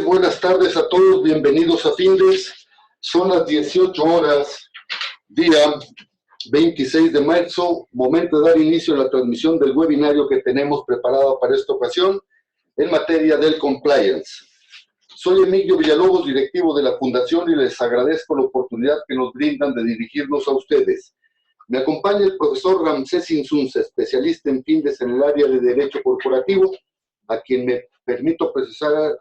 buenas tardes a todos, bienvenidos a Findes. Son las 18 horas, día 26 de marzo, momento de dar inicio a la transmisión del webinario que tenemos preparado para esta ocasión en materia del compliance. Soy Emilio Villalobos, directivo de la Fundación, y les agradezco la oportunidad que nos brindan de dirigirnos a ustedes. Me acompaña el profesor Ramsés Insunza, especialista en Findes en el área de Derecho Corporativo, a quien me permito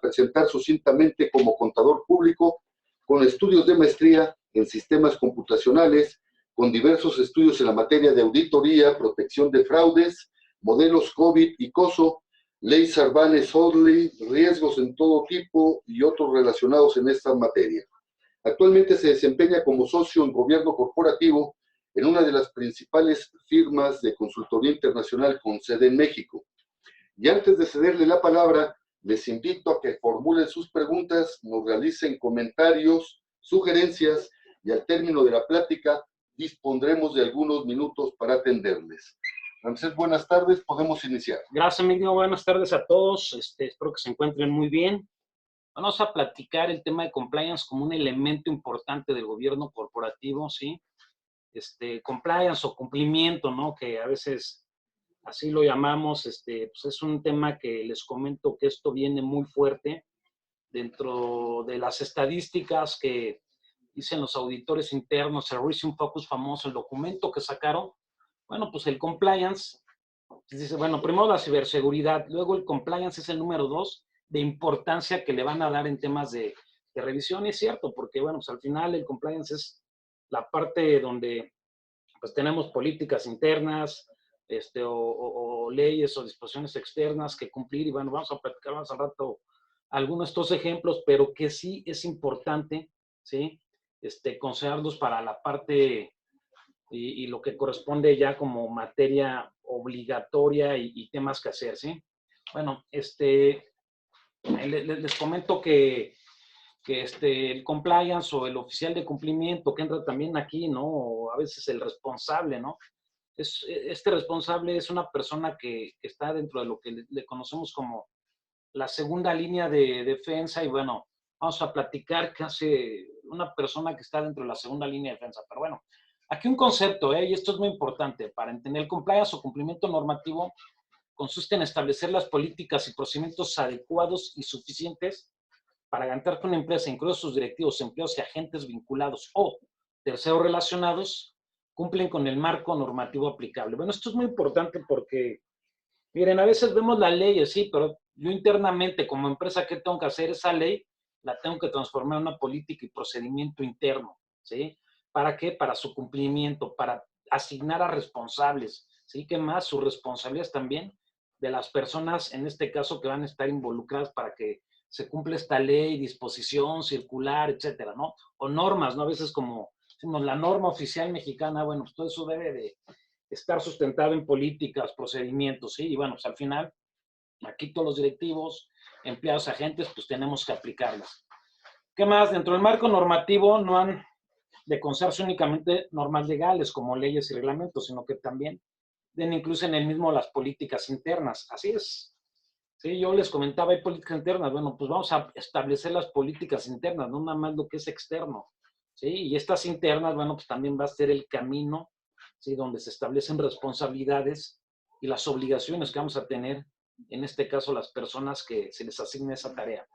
presentar sucintamente como contador público, con estudios de maestría en sistemas computacionales, con diversos estudios en la materia de auditoría, protección de fraudes, modelos COVID y COSO, ley Sarbanes-Oxley, riesgos en todo tipo y otros relacionados en esta materia. Actualmente se desempeña como socio en gobierno corporativo en una de las principales firmas de consultoría internacional con sede en México. Y antes de cederle la palabra, les invito a que formulen sus preguntas, nos realicen comentarios, sugerencias, y al término de la plática dispondremos de algunos minutos para atenderles. Ramsés, buenas tardes, podemos iniciar. Gracias, Emilio, buenas tardes a todos, espero que se encuentren muy bien. Vamos a platicar el tema de compliance como un elemento importante del gobierno corporativo, ¿sí? Compliance o cumplimiento, ¿no? Que a veces así lo llamamos, pues es un tema que les comento que esto viene muy fuerte dentro de las estadísticas que dicen los auditores internos, el Recent Focus famoso, el documento que sacaron. Bueno, pues el compliance, dice, bueno, primero la ciberseguridad, luego el compliance es el número 2 de importancia que le van a dar en temas de revisión, y es cierto, porque bueno, pues al final el compliance es la parte donde pues tenemos políticas internas, o leyes o disposiciones externas que cumplir, y bueno, vamos a platicar más al rato algunos de estos ejemplos, pero que sí es importante, ¿sí? Considerarlos para la parte y lo que corresponde ya como materia obligatoria y temas que hacer, ¿sí? Bueno, les comento que el compliance o el oficial de cumplimiento, que entra también aquí, ¿no? O a veces el responsable, ¿no? Este responsable es una persona que está dentro de lo que le conocemos como la segunda línea de defensa, y bueno, vamos a platicar qué hace una persona que está dentro de la segunda línea de defensa. Pero bueno, aquí un concepto, y esto es muy importante para entender el compliance o cumplimiento normativo, consiste en establecer las políticas y procedimientos adecuados y suficientes para garantir que una empresa, incluidos sus directivos, empleados y agentes vinculados o terceros relacionados, cumplen con el marco normativo aplicable. Bueno, esto es muy importante porque, miren, a veces vemos la ley, sí, pero yo internamente como empresa, ¿qué tengo que hacer? Esa ley la tengo que transformar en una política y procedimiento interno, ¿sí? ¿Para qué? Para su cumplimiento, para asignar a responsables, ¿sí? ¿Qué más? Sus responsabilidades también de las personas, en este caso, que van a estar involucradas para que se cumpla esta ley, disposición circular, etcétera, ¿no? O normas, ¿no? A veces como decimos, la norma oficial mexicana, bueno, pues todo eso debe de estar sustentado en políticas, procedimientos, ¿sí? Y bueno, pues al final, aquí todos los directivos, empleados, agentes, pues tenemos que aplicarlas. ¿Qué más? Dentro del marco normativo no han de considerarse únicamente normas legales como leyes y reglamentos, sino que también deben incluso en el mismo las políticas internas. Así es. Sí, yo les comentaba, hay políticas internas. Bueno, pues vamos a establecer las políticas internas, no nada más lo que es externo. ¿Sí? Y estas internas, bueno, pues también va a ser el camino, ¿sí? Donde se establecen responsabilidades y las obligaciones que vamos a tener, en este caso, las personas que se les asigne esa tarea.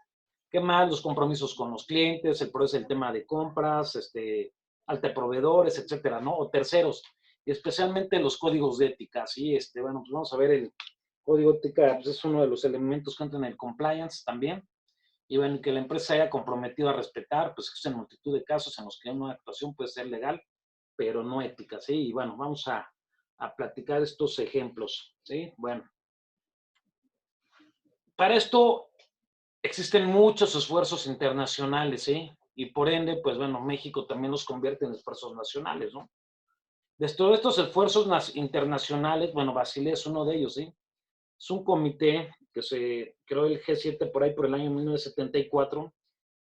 ¿Qué más? Los compromisos con los clientes, el tema de compras, alta de proveedores, etcétera, ¿no? O terceros, y especialmente los códigos de ética, ¿sí? Bueno, pues vamos a ver el código de ética, pues es uno de los elementos que entran en el compliance también. Y bueno, que la empresa se haya comprometido a respetar, pues existen multitud de casos en los que una actuación puede ser legal, pero no ética, ¿sí? Y bueno, vamos a platicar estos ejemplos, ¿sí? Bueno, para esto existen muchos esfuerzos internacionales, ¿sí? Y por ende, pues bueno, México también los convierte en esfuerzos nacionales, ¿no? De todos estos esfuerzos internacionales, bueno, Basilea es uno de ellos, ¿sí? Es un comité que se creó el G7 por ahí por el año 1974.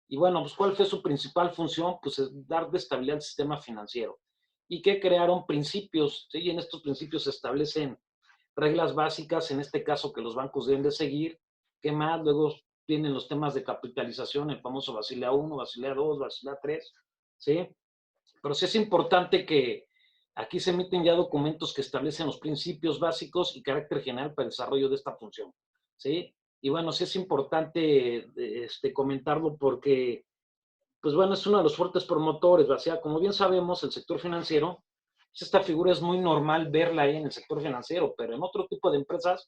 Y bueno, pues ¿cuál fue su principal función? Pues es dar estabilidad al sistema financiero. Y que crearon principios, ¿sí? Y en estos principios se establecen reglas básicas, en este caso que los bancos deben de seguir. ¿Qué más? Luego tienen los temas de capitalización, el famoso Basilea 1, Basilea 2, Basilea 3, ¿sí? Pero sí es importante que aquí se emiten ya documentos que establecen los principios básicos y carácter general para el desarrollo de esta función, ¿sí? Y bueno, sí es importante comentarlo porque, pues bueno, es uno de los fuertes promotores, o sea, como bien sabemos, el sector financiero, pues esta figura es muy normal verla ahí en el sector financiero, pero en otro tipo de empresas,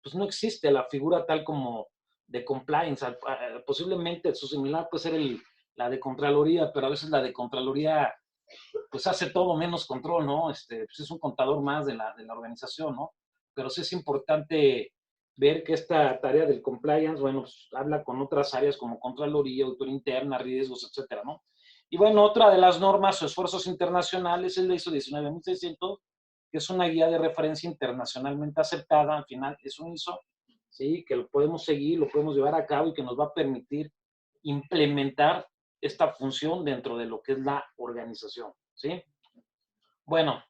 pues no existe la figura tal como de compliance. Posiblemente su similar puede ser la de Contraloría, pero a veces la de Contraloría pues hace todo menos control, ¿no? Pues es un contador más de la organización, ¿no? Pero sí es importante ver que esta tarea del compliance, bueno, pues habla con otras áreas como Contraloría, Auditoría Interna, riesgos, etcétera, ¿no? Y bueno, otra de las normas o esfuerzos internacionales es la ISO 19600, que es una guía de referencia internacionalmente aceptada, al final es un ISO, ¿sí? Que lo podemos seguir, lo podemos llevar a cabo y que nos va a permitir implementar esta función dentro de lo que es la organización, ¿sí? Bueno,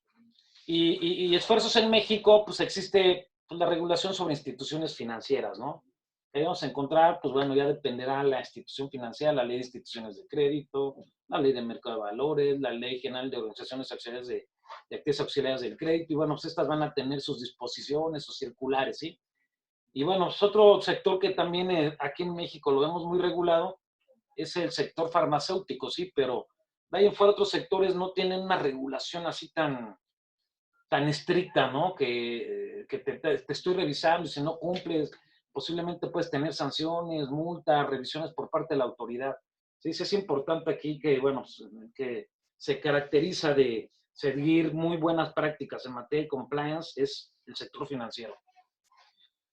y esfuerzos en México, pues existe pues, la regulación sobre instituciones financieras, ¿no? Ahí vamos a encontrar, pues bueno, ya dependerá la institución financiera, la ley de instituciones de crédito, la ley de mercado de valores, la ley general de organizaciones auxiliares de actividades auxiliares del crédito, y bueno, pues estas van a tener sus disposiciones, sus circulares, ¿sí? Y bueno, pues otro sector que también aquí en México lo vemos muy regulado es el sector farmacéutico, sí, pero de ahí en fuera otros sectores no tienen una regulación así tan estricta, ¿no? Que te estoy revisando y si no cumples, posiblemente puedes tener sanciones, multas, revisiones por parte de la autoridad. Sí, sí es importante aquí que, bueno, que se caracteriza de seguir muy buenas prácticas en materia de compliance es el sector financiero.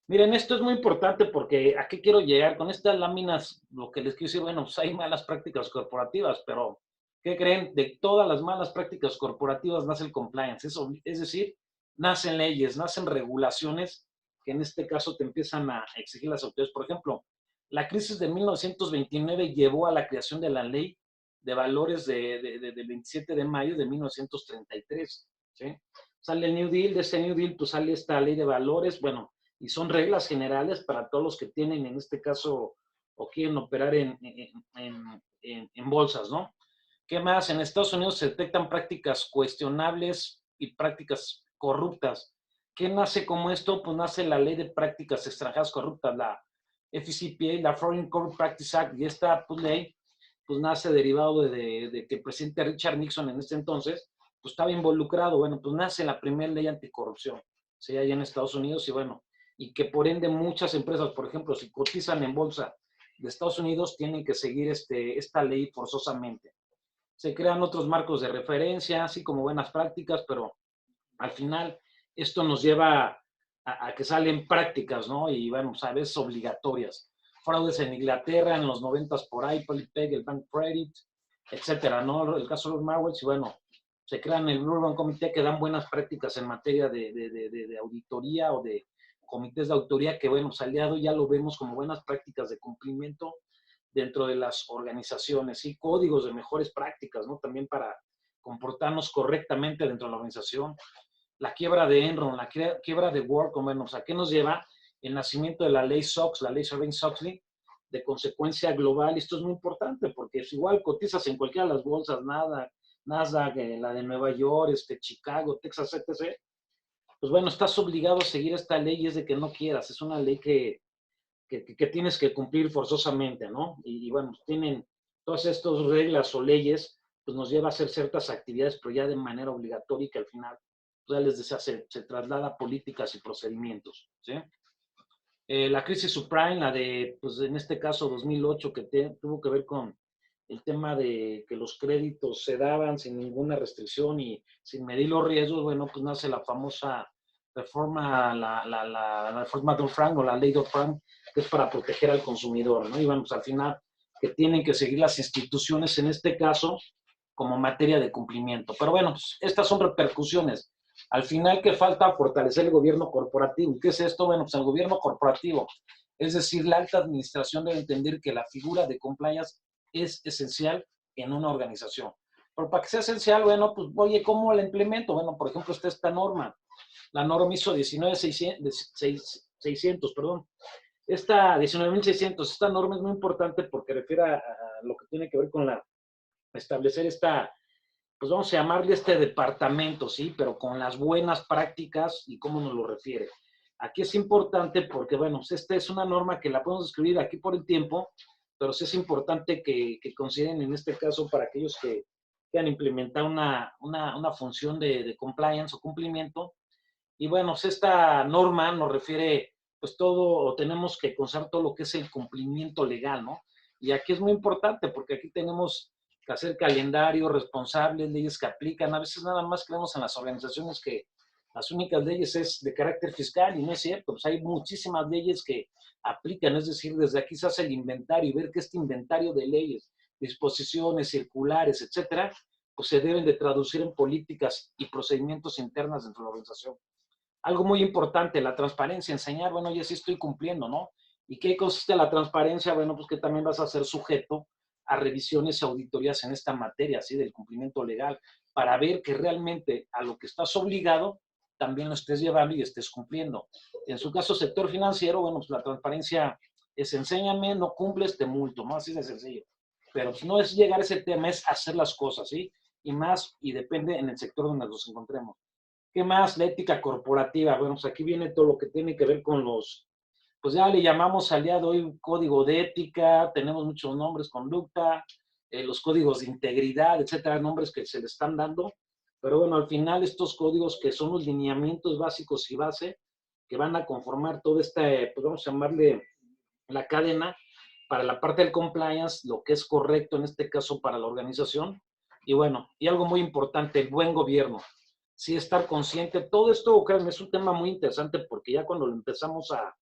Miren, esto es muy importante porque ¿a qué quiero llegar? Con estas láminas, lo que les quiero decir, bueno, pues hay malas prácticas corporativas, pero ¿qué creen? De todas las malas prácticas corporativas nace el compliance. Es decir, nacen leyes, nacen regulaciones que en este caso te empiezan a exigir las autoridades. Por ejemplo, la crisis de 1929 llevó a la creación de la ley de valores del 27 de mayo de 1933. ¿Sí? Sale el New Deal, de ese New Deal pues sale esta ley de valores, bueno, y son reglas generales para todos los que tienen, en este caso, o quieren operar en bolsas, ¿no? ¿Qué más? En Estados Unidos se detectan prácticas cuestionables y prácticas corruptas. ¿Qué nace como esto? Pues nace la Ley de Prácticas Extranjeras Corruptas, la FCPA, la Foreign Corrupt Practice Act, y esta pues, ley pues nace derivado de que el presidente Richard Nixon en este entonces pues estaba involucrado. Bueno, pues nace la primera ley anticorrupción, ¿sí? Allá en Estados Unidos, y bueno, y que por ende muchas empresas, por ejemplo, si cotizan en bolsa de Estados Unidos, tienen que seguir esta ley forzosamente. Se crean otros marcos de referencia, así como buenas prácticas, pero al final esto nos lleva a que salen prácticas, ¿no? Y bueno, a veces obligatorias. Fraudes en Inglaterra en los 90 por ahí, Polypeg, el Bank Credit, etcétera, ¿no? El caso de los Marwells, y bueno, se crean el Blue Ribbon Committee que dan buenas prácticas en materia de auditoría o de comités de autoría que, bueno, pues al día de hoy ya lo vemos como buenas prácticas de cumplimiento dentro de las organizaciones y códigos de mejores prácticas, ¿no? También para comportarnos correctamente dentro de la organización. La quiebra de Enron, la quiebra de WorldCom, bueno, o sea, ¿qué nos lleva? El nacimiento de la ley SOX, la ley Sarbanes-Oxley, de consecuencia global. Esto es muy importante porque es igual cotizas en cualquiera de las bolsas, Nasdaq, la de Nueva York, Chicago, Texas, etc. Pues bueno, estás obligado a seguir esta ley y es de que no quieras. Es una ley que tienes que cumplir forzosamente, ¿no? Y bueno, tienen todas estas reglas o leyes, pues nos lleva a hacer ciertas actividades, pero ya de manera obligatoria y que al final, pues ya les decía, se traslada a políticas y procedimientos, ¿sí? La crisis subprime, la de, pues en este caso 2008, que tuvo que ver con el tema de que los créditos se daban sin ninguna restricción y sin medir los riesgos, bueno, pues nace la famosa reforma, la reforma Dodd-Frank o la ley Dodd-Frank, que es para proteger al consumidor, ¿no? Y bueno, pues al final que tienen que seguir las instituciones, en este caso, como materia de cumplimiento. Pero bueno, pues estas son repercusiones. Al final, ¿qué falta? Fortalecer el gobierno corporativo. ¿Qué es esto? Bueno, pues el gobierno corporativo, es decir, la alta administración debe entender que la figura de compliance es esencial en una organización. Pero para que sea esencial, bueno, pues, oye, ¿cómo la implemento? Bueno, por ejemplo, está esta norma, la norma ISO 19600, perdón. Esta 19.600, esta norma es muy importante porque refiere a lo que tiene que ver con establecer esta, pues vamos a llamarle este departamento, ¿sí? Pero con las buenas prácticas y cómo nos lo refiere. Aquí es importante porque, bueno, pues esta es una norma que la podemos escribir aquí por el tiempo, pero sí es importante que consideren en este caso para aquellos que quieran implementar una función de compliance o cumplimiento. Y bueno, pues esta norma nos refiere, pues todo, o tenemos que considerar todo lo que es el cumplimiento legal, ¿no? Y aquí es muy importante porque aquí tenemos que hacer calendario, responsables, leyes que aplican. A veces nada más creemos en las organizaciones que las únicas leyes es de carácter fiscal y no es cierto, pues hay muchísimas leyes que aplican, es decir, desde aquí se hace el inventario y ver que este inventario de leyes, disposiciones, circulares, etcétera, pues se deben de traducir en políticas y procedimientos internas dentro de la organización. Algo muy importante, la transparencia, enseñar, bueno, ya sí estoy cumpliendo, ¿no? ¿Y qué consiste la transparencia? Bueno, pues que también vas a ser sujeto a revisiones y auditorías en esta materia, ¿sí? Del cumplimiento legal, para ver que realmente a lo que estás obligado también lo estés llevando y estés cumpliendo. En su caso, sector financiero, bueno, pues la transparencia es enséñame, no cumples, te multo, ¿no? Así de sencillo. Pero pues no es llegar a ese tema, es hacer las cosas, ¿sí? Y más, y depende en el sector donde nos encontremos. ¿Qué más? La ética corporativa. Bueno, pues aquí viene todo lo que tiene que ver con pues ya le llamamos al día de hoy código de ética, tenemos muchos nombres, conducta, los códigos de integridad, etcétera, nombres que se le están dando. Pero bueno, al final estos códigos que son los lineamientos básicos y base que van a conformar todo este, pues vamos a llamarle la cadena para la parte del compliance, lo que es correcto en este caso para la organización. Y bueno, y algo muy importante, el buen gobierno. Sí, estar consciente. Todo esto, créanme, es un tema muy interesante porque ya cuando lo empezamos a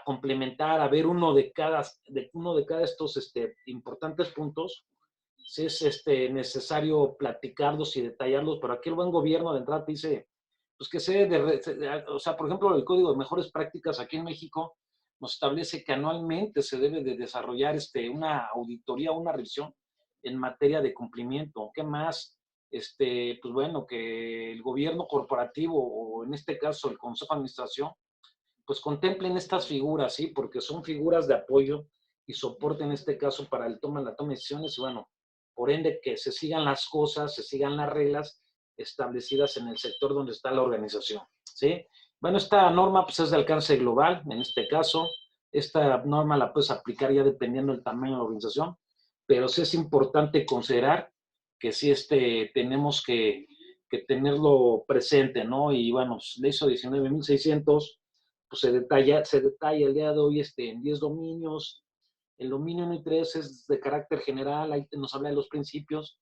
complementar, a ver uno de cada estos importantes puntos, sí es necesario platicarlos y detallarlos, pero aquí el buen gobierno de entrada te dice, pues que o sea, por ejemplo, el Código de Mejores Prácticas aquí en México nos establece que anualmente se debe de desarrollar una auditoría, una revisión en materia de cumplimiento. ¿Qué más? Pues bueno, que el gobierno corporativo, o en este caso el Consejo de Administración, pues contemplen estas figuras, ¿sí? Porque son figuras de apoyo y soporte en este caso para la toma de decisiones y bueno, por ende que se sigan las cosas, se sigan las reglas establecidas en el sector donde está la organización, ¿sí? Bueno, esta norma pues es de alcance global, en este caso, esta norma la puedes aplicar ya dependiendo del tamaño de la organización, pero sí es importante considerar que sí tenemos que tenerlo presente, ¿no? Y bueno, pues, la ISO 19.600 pues se detalla el día de hoy en 10 dominios. El dominio 1 y 3 es de carácter general, ahí nos habla de los principios,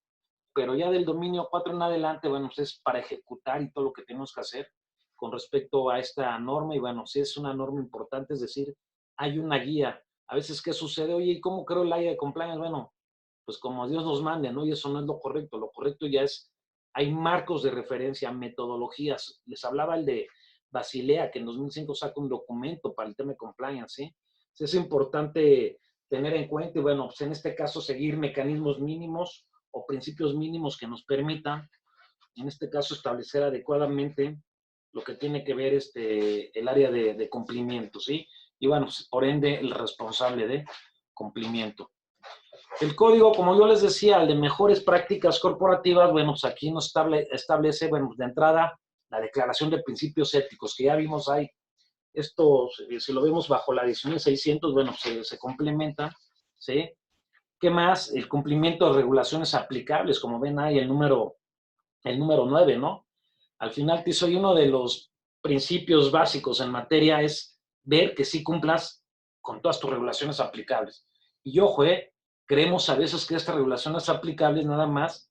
pero ya del dominio 4 en adelante, bueno, pues es para ejecutar y todo lo que tenemos que hacer con respecto a esta norma. Y bueno, sí es una norma importante, es decir, hay una guía. A veces, ¿qué sucede? Oye, ¿y cómo creo la guía de compliance? Bueno, pues como Dios nos mande, ¿no? Y eso no es lo correcto. Lo correcto ya es, hay marcos de referencia, metodologías. Les hablaba el de Basilea, que en 2005 saca un documento para el tema de compliance, ¿sí? Sí es importante tener en cuenta y bueno, pues en este caso seguir mecanismos mínimos o principios mínimos que nos permitan, en este caso, establecer adecuadamente lo que tiene que ver el área de cumplimiento, ¿sí? Y bueno, pues, por ende, el responsable de cumplimiento. El código, como yo les decía, el de mejores prácticas corporativas, bueno, pues aquí nos establece, bueno, de entrada, la declaración de principios éticos, que ya vimos ahí. Esto, si lo vemos bajo la 19.600, bueno, se complementa, ¿sí? ¿Qué más? El cumplimiento de regulaciones aplicables, como ven ahí el número 9, ¿no? Al final, te soy uno de los principios básicos en materia es ver que sí cumplas con todas tus regulaciones aplicables. Y ojo, creemos a veces que estas regulaciones aplicables nada más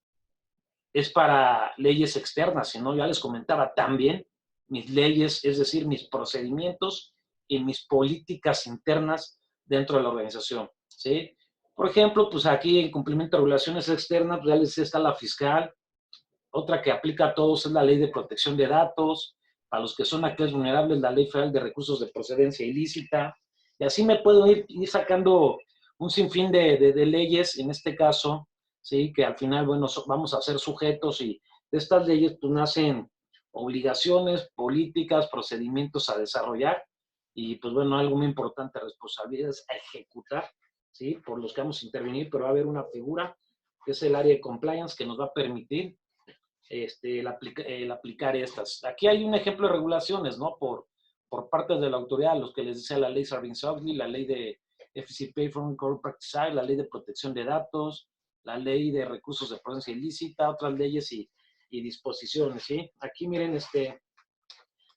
es para leyes externas, sino ya les comentaba también mis leyes, es decir, mis procedimientos y mis políticas internas dentro de la organización, ¿sí? Por ejemplo, pues aquí en cumplimiento de regulaciones externas, pues ya les está la fiscal, otra que aplica a todos es la ley de protección de datos, para los que son aquellos vulnerables, la ley federal de recursos de procedencia ilícita, y así me puedo ir sacando un sinfín de leyes, en este caso, ¿sí? Que al final, bueno, vamos a ser sujetos y de estas leyes pues nacen obligaciones, políticas, procedimientos a desarrollar y pues bueno, algo muy importante, responsabilidades a ejecutar, ¿sí? Por los que vamos a intervenir, pero va a haber una figura que es el área de compliance que nos va a permitir el aplicar estas. Aquí hay un ejemplo de regulaciones, ¿no? Por parte de la autoridad, los que les decía la ley Sarbanes-Oxley, la ley de FCPA, Foreign Corrupt Practices Act, la ley de protección de datos, la ley de recursos de procedencia ilícita, otras leyes y disposiciones, ¿sí? Aquí miren,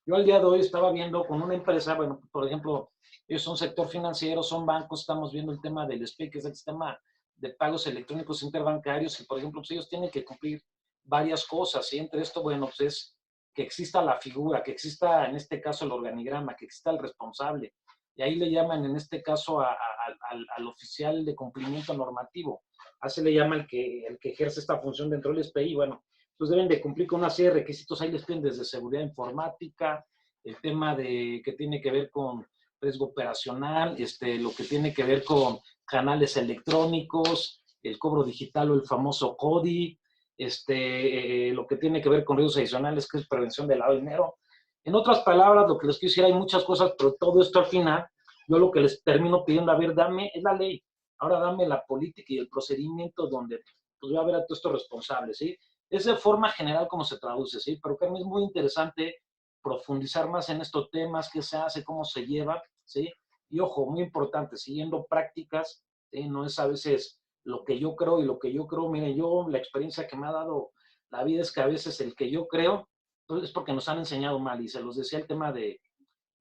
yo al día de hoy estaba viendo con una empresa, bueno, por ejemplo, ellos son sector financiero, son bancos, estamos viendo el tema del SPEI, que es el sistema de pagos electrónicos interbancarios, y por ejemplo, pues ellos tienen que cumplir varias cosas, y entre esto, bueno, pues es que exista la figura, que exista en este caso el organigrama, que exista el responsable, y ahí le llaman en este caso al oficial de cumplimiento normativo, así le llama el que ejerce esta función dentro del SPI, bueno, pues deben de cumplir con una serie de requisitos, ahí les piden desde seguridad informática, el tema de que tiene que ver con riesgo operacional, lo que tiene que ver con canales electrónicos, el cobro digital o el famoso CODI, lo que tiene que ver con riesgos adicionales, que es prevención del lavado de dinero. En otras palabras, lo que les quiero decir, hay muchas cosas, pero todo esto al final, yo lo que les termino pidiendo, a ver, dame, es la ley, ahora dame la política y el procedimiento donde pues voy a ver a todos estos responsables, ¿sí? Es de forma general como se traduce, ¿sí? Pero que a mí es muy interesante profundizar más en estos temas, qué se hace, cómo se lleva, ¿sí? Y ojo, muy importante, siguiendo prácticas, ¿sí? No es a veces lo que yo creo y lo que yo creo, miren, yo la experiencia que me ha dado la vida es que a veces el que yo creo pues, es porque nos han enseñado mal, y se los decía el tema de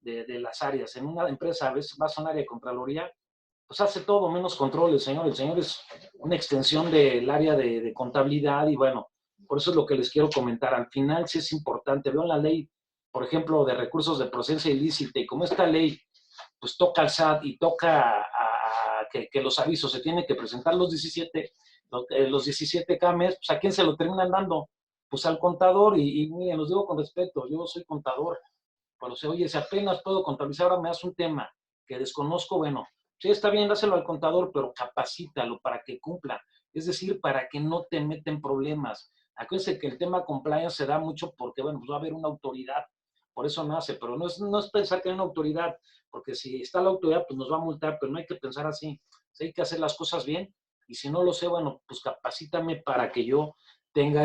las áreas. En una empresa, a veces vas a un área de Contraloría, pues hace todo menos control el señor es una extensión del área de contabilidad, y bueno, por eso es lo que les quiero comentar. Al final sí es importante, veo la ley, por ejemplo, de recursos de procedencia ilícita, y como esta ley pues toca al SAT y toca que los avisos se tienen que presentar los 17 CAMES, pues ¿a quién se lo terminan dando? Pues al contador, y miren, los digo con respeto, yo soy contador, pero se oye, si apenas puedo contabilizar, ahora me das un tema que desconozco, bueno, sí está bien, dáselo al contador, pero capacítalo para que cumpla, es decir, para que no te meten problemas. Acuérdense que el tema compliance se da mucho porque, bueno, pues va a haber una autoridad, por eso nace, pero no es pensar que hay una autoridad, porque si está la autoridad, pues nos va a multar, pero no hay que pensar así, hay que hacer las cosas bien, y si no lo sé, bueno, pues capacítame para que yo tenga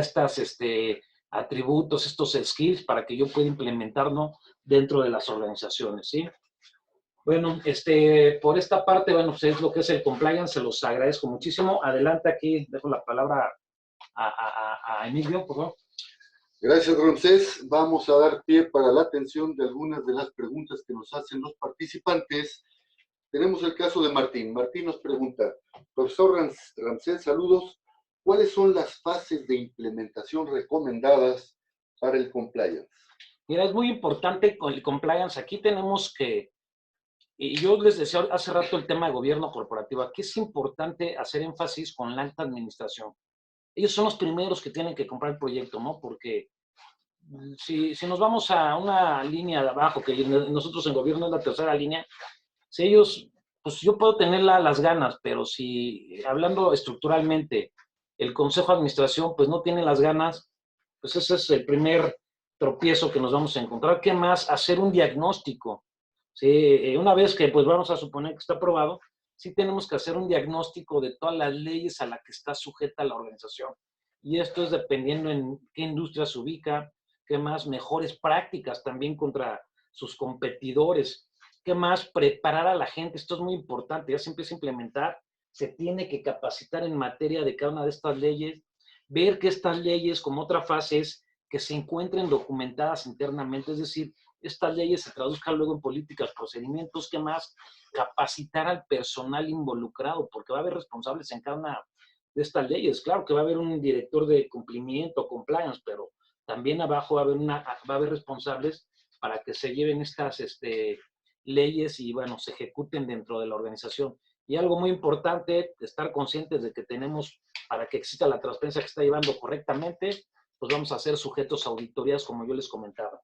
atributos, estos skills, para que yo pueda implementarlo dentro de las organizaciones, ¿sí? Bueno, por esta parte, bueno, pues es lo que es el compliance, se los agradezco muchísimo. Adelante, aquí dejo la palabra a Emilio, por favor. Gracias, Ramsés. Vamos a dar pie para la atención de algunas de las preguntas que nos hacen los participantes. Tenemos el caso de Martín. Martín nos pregunta, profesor Ramsés, saludos. ¿Cuáles son las fases de implementación recomendadas para el compliance? Mira, es muy importante con el compliance. Aquí tenemos que, y yo les decía hace rato el tema de gobierno corporativo, aquí es importante hacer énfasis con la alta administración. Ellos son los primeros que tienen que comprar el proyecto, ¿no? Porque si nos vamos a una línea de abajo, que nosotros en gobierno es la tercera línea, si ellos, pues yo puedo tener las ganas, pero si hablando estructuralmente, el Consejo de Administración pues no tiene las ganas, pues ese es el primer tropiezo que nos vamos a encontrar. ¿Qué más? Hacer un diagnóstico. ¿Sí? Una vez que pues vamos a suponer que está aprobado, sí tenemos que hacer un diagnóstico de todas las leyes a las que está sujeta la organización. Y esto es dependiendo en qué industria se ubica, qué más, mejores prácticas también contra sus competidores. ¿Qué más? Preparar a la gente, esto es muy importante, ya se empieza a implementar, se tiene que capacitar en materia de cada una de estas leyes, ver que estas leyes, como otra fase, es que se encuentren documentadas internamente, es decir, estas leyes se traduzcan luego en políticas, procedimientos, ¿qué más? Capacitar al personal involucrado, porque va a haber responsables en cada una de estas leyes. Claro que va a haber un director de cumplimiento, compliance, pero también abajo va a haber responsables para que se lleven estas leyes y, bueno, se ejecuten dentro de la organización. Y algo muy importante, estar conscientes de que tenemos, para que exista la transparencia que está llevando correctamente, pues vamos a ser sujetos a auditorías, como yo les comentaba.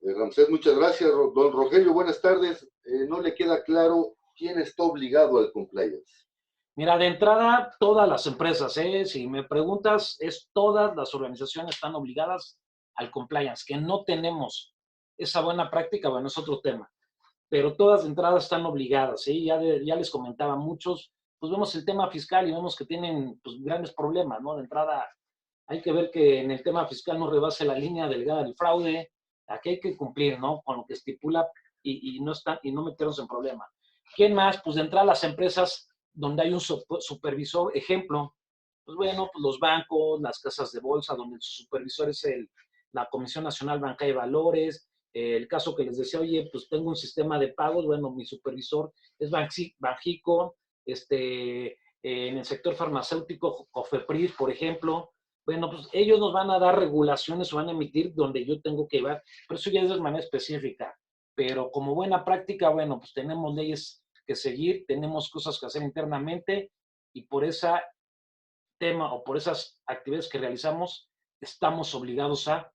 Ramsés, muchas gracias. Don Rogelio, buenas tardes. No le queda claro quién está obligado al compliance. Mira, de entrada, todas las empresas, si me preguntas, todas las organizaciones están obligadas al compliance. Que no tenemos esa buena práctica, bueno, es otro tema. pero todas de entrada están obligadas, ¿sí? Ya les comentaba, muchos, pues vemos el tema fiscal y vemos que tienen pues, grandes problemas, ¿no? De entrada, hay que ver que en el tema fiscal no rebase la línea delgada del fraude, aquí hay que cumplir, ¿no? Con lo que estipula y no meternos en problema. ¿Quién más? Pues de entrada las empresas donde hay un supervisor, ejemplo, pues bueno, pues los bancos, las casas de bolsa, donde su supervisor es la Comisión Nacional Bancaria de Valores. El caso que les decía, oye, pues tengo un sistema de pagos, bueno, mi supervisor es Banxico, en el sector farmacéutico, Cofepris, por ejemplo. Bueno, pues ellos nos van a dar regulaciones o van a emitir donde yo tengo que llevar, pero eso ya es de manera específica. Pero como buena práctica, bueno, pues tenemos leyes que seguir, tenemos cosas que hacer internamente y por esa tema o por esas actividades que realizamos, estamos obligados a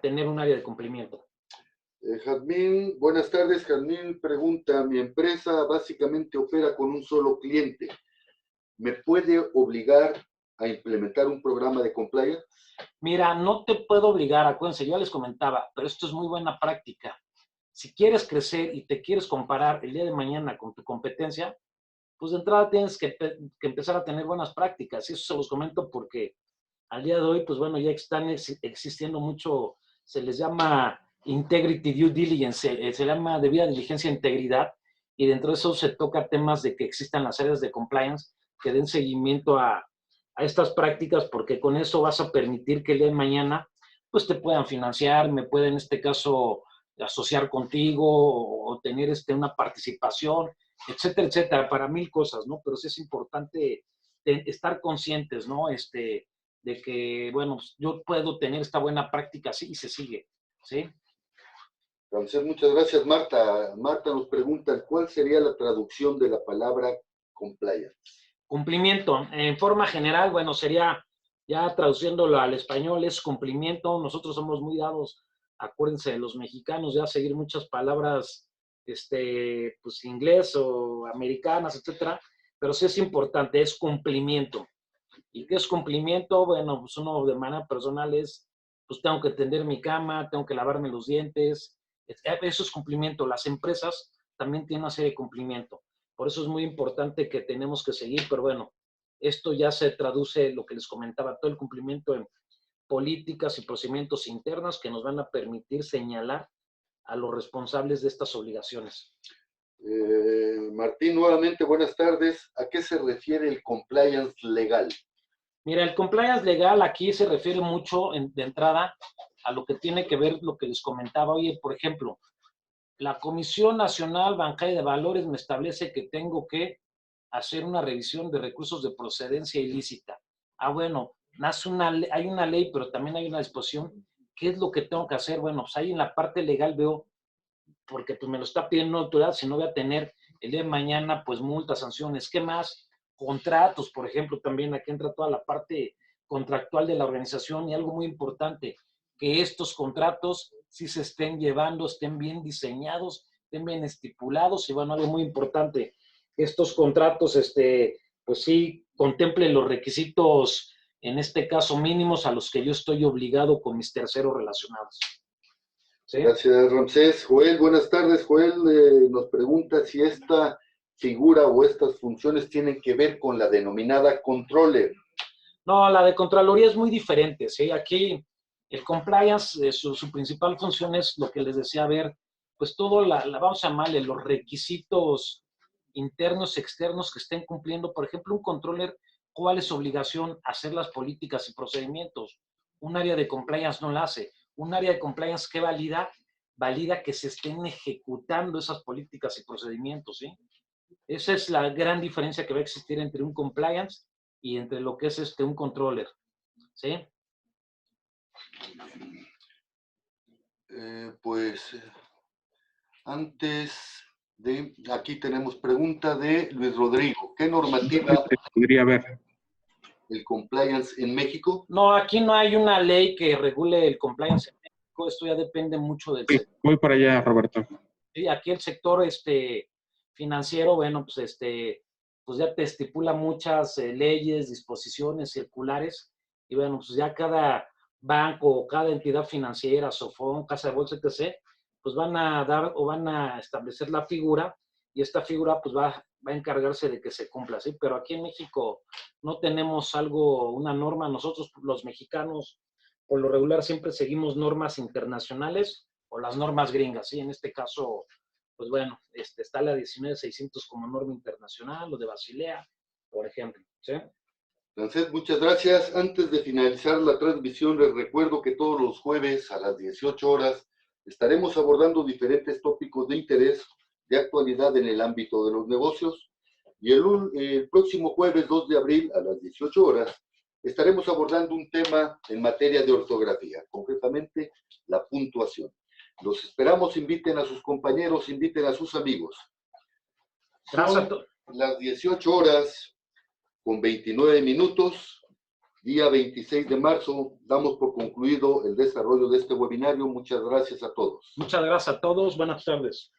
tener un área de cumplimiento. Jazmín, buenas tardes. Jazmín pregunta, mi empresa básicamente opera con un solo cliente. ¿Me puede obligar a implementar un programa de compliance? Mira, no te puedo obligar, acuérdense, yo les comentaba, pero esto es muy buena práctica. Si quieres crecer y te quieres comparar el día de mañana con tu competencia, pues de entrada tienes que empezar a tener buenas prácticas. Y eso se los comento porque al día de hoy, pues bueno, ya están existiendo mucho, se les llama integrity due diligence, se llama debida diligencia e integridad, y dentro de eso se toca temas de que existan las áreas de compliance que den seguimiento a estas prácticas, porque con eso vas a permitir que el día de mañana, pues te puedan financiar, me pueden en este caso asociar contigo o tener una participación, etcétera, etcétera, para mil cosas, ¿no? Pero sí es importante estar conscientes, ¿no? De que, bueno, pues yo puedo tener esta buena práctica así y se sigue, ¿sí? Ramsés, muchas gracias. Marta nos pregunta, ¿cuál sería la traducción de la palabra compliance? Cumplimiento. En forma general, bueno, sería, ya traduciéndolo al español, es cumplimiento. Nosotros somos muy dados, acuérdense, de los mexicanos, ya seguir muchas palabras, pues inglés o americanas, etcétera, pero sí es importante, es cumplimiento. ¿Y qué es cumplimiento? Bueno, pues uno de manera personal es, pues tengo que tender mi cama, tengo que lavarme los dientes. Eso es cumplimiento. Las empresas también tienen una serie de cumplimiento. Por eso es muy importante que tenemos que seguir, pero bueno, esto ya se traduce, lo que les comentaba, todo el cumplimiento en políticas y procedimientos internos que nos van a permitir señalar a los responsables de estas obligaciones. Martín, nuevamente, buenas tardes. ¿A qué se refiere el compliance legal? Mira, el compliance legal aquí se refiere mucho de entrada a lo que tiene que ver lo que les comentaba. Oye, por ejemplo, la Comisión Nacional Bancaria de Valores me establece que tengo que hacer una revisión de recursos de procedencia ilícita. Ah, bueno, hay una ley, pero también hay una disposición. ¿Qué es lo que tengo que hacer? Bueno, pues ahí en la parte legal veo, porque pues me lo está pidiendo la autoridad, si no voy a tener el día de mañana, pues multas, sanciones. ¿Qué más? Contratos, por ejemplo, también aquí entra toda la parte contractual de la organización y algo muy importante, que estos contratos sí se estén llevando, estén bien diseñados, estén bien estipulados y bueno, algo muy importante, estos contratos, pues sí, contemplen los requisitos, en este caso mínimos, a los que yo estoy obligado con mis terceros relacionados. ¿Sí? Gracias, Ramsés. Joel, buenas tardes. Joel nos pregunta si esta figura o estas funciones tienen que ver con la denominada controller. No, la de Contraloría es muy diferente, ¿sí? Aquí el compliance, su principal función es lo que les decía, ver, pues todo, vamos a llamarle los requisitos internos, externos que estén cumpliendo. Por ejemplo, un controller, ¿cuál es su obligación? Hacer las políticas y procedimientos. Un área de compliance no la hace. Un área de compliance, ¿qué valida? Valida que se estén ejecutando esas políticas y procedimientos, ¿sí? Esa es la gran diferencia que va a existir entre un compliance y entre lo que es un controller, ¿sí? Pues antes de, aquí tenemos pregunta de Luis Rodrigo. ¿Qué normativa podría haber? El compliance en México? No, aquí no hay una ley que regule el compliance en México, esto ya depende mucho del sector. Voy para allá, Roberto. Sí, aquí el sector financiero, bueno, pues ya te estipula muchas leyes, disposiciones, circulares, y bueno, pues ya cada banco, cada entidad financiera, Sofón, Casa de Bolsa, etc., pues van a dar o van a establecer la figura y esta figura pues va a encargarse de que se cumpla, ¿sí? Pero aquí en México no tenemos algo, una norma. Nosotros los mexicanos por lo regular siempre seguimos normas internacionales o las normas gringas, ¿sí? En este caso, pues bueno, está la 19600 como norma internacional, o de Basilea, por ejemplo, ¿sí? Francés, muchas gracias. Antes de finalizar la transmisión, les recuerdo que todos los jueves a las 18 horas estaremos abordando diferentes tópicos de interés, de actualidad en el ámbito de los negocios. Y el próximo jueves 2 de abril a las 18 horas estaremos abordando un tema en materia de ortografía, concretamente la puntuación. Los esperamos, inviten a sus compañeros, inviten a sus amigos. Gracias. Son las 18 horas con 29 minutos, día 26 de marzo. Damos por concluido el desarrollo de este webinario. Muchas gracias a todos. Muchas gracias a todos. Buenas tardes.